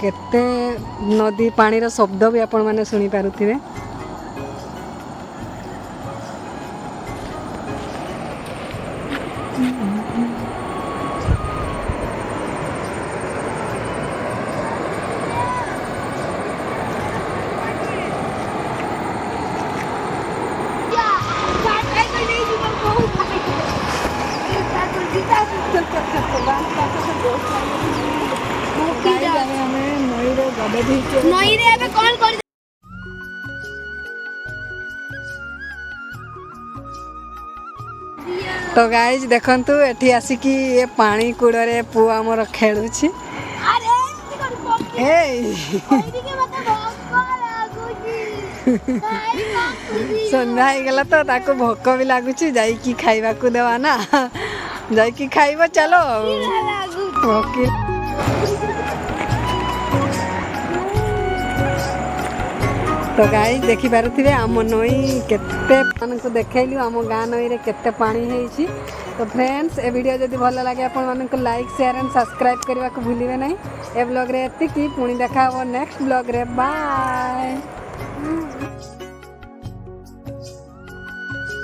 केते नदी पानी शब्द भी आपण मैंने शुणी पारुथिबे। तो गाइज देखंतु एठी आसिकी ये पानी कूड़े पु आमर खेलुछि। संध्या गला तो ताको भोक भी लगुच जाइकी खाइबा को देवा ना जाइकी खाइबा चलो भोकी। तो गाई देखि पारुथिबे आम नई केते मान को देखैलु आम गाँ नई रे केते पानी हेछि। तो फ्रेंड्स ए वीडियो जदि भल लगे आपण मान को लाइक शेयर एंड सब्सक्राइब करबा को भूलिबे नहीं। ए ब्लॉग रे एतिकी पुणी देखा हो नेक्स्ट ब्लॉग रे बाय।